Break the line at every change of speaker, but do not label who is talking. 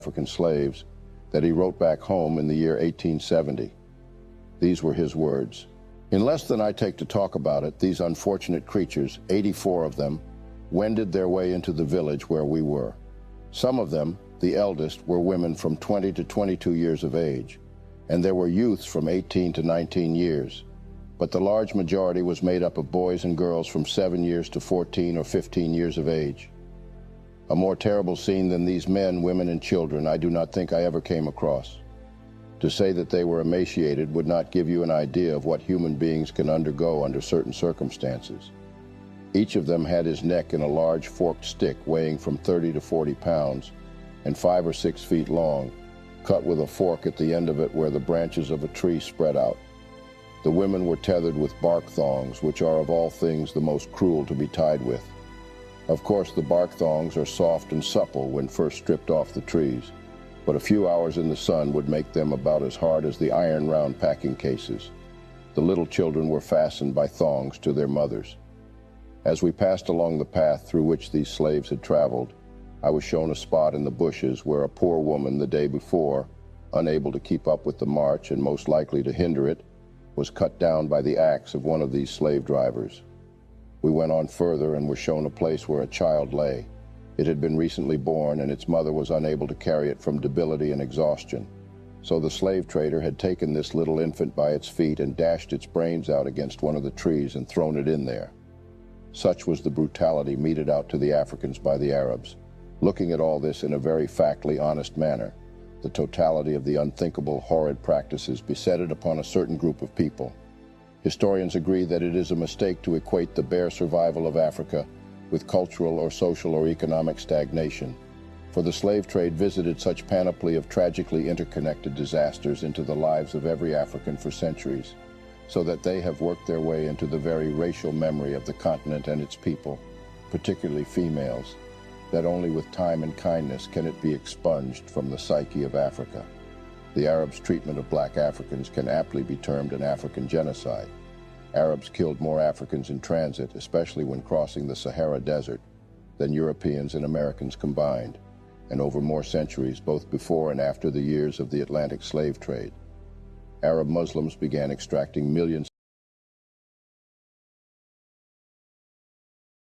African slaves that he wrote back home in the year 1870. These were his words. In less than I take to talk about it, these unfortunate creatures, 84 of them, wended their way into the village where we were. Some of them, the eldest, were women from 20 to 22 years of age, and there were youths from 18 to 19 years. But the large majority was made up of boys and girls from 7 years to 14 or 15 years of age. A more terrible scene than these men, women, and children I do not think I ever came across. To say that they were emaciated would not give you an idea of what human beings can undergo under certain circumstances. Each of them had his neck in a large forked stick weighing from 30 to 40 pounds and 5 or 6 feet long, cut with a fork at the end of it where the branches of a tree spread out. The women were tethered with bark thongs, which are of all things the most cruel to be tied with. Of course, the bark thongs are soft and supple when first stripped off the trees, but a few hours in the sun would make them about as hard as the iron-round packing cases. The little children were fastened by thongs to their mothers. As we passed along the path through which these slaves had traveled, I was shown a spot in the bushes where a poor woman the day before, unable to keep up with the march and most likely to hinder it, was cut down by the axe of one of these slave drivers. We went on further and were shown a place where a child lay. It had been recently born and its mother was unable to carry it from debility and exhaustion. So the slave trader had taken this little infant by its feet and dashed its brains out against one of the trees and thrown it in there. Such was the brutality meted out to the Africans by the Arabs. Looking at all this in a very factly honest manner, the totality of the unthinkable, horrid practices besetted upon a certain group of people. Historians agree that it is a mistake to equate the bare survival of Africa with cultural or social or economic stagnation, for the slave trade visited such panoply of tragically interconnected disasters into the lives of every African for centuries, so that they have worked their way into the very racial memory of the continent and its people, particularly females, that only with time and kindness can it be expunged from the psyche of Africa. The Arabs' treatment of black Africans can aptly be termed an African genocide. Arabs killed more Africans in transit, especially when crossing the Sahara Desert, than Europeans and Americans combined, and over more centuries, both before and after the years of the Atlantic slave trade. Arab Muslims began extracting millions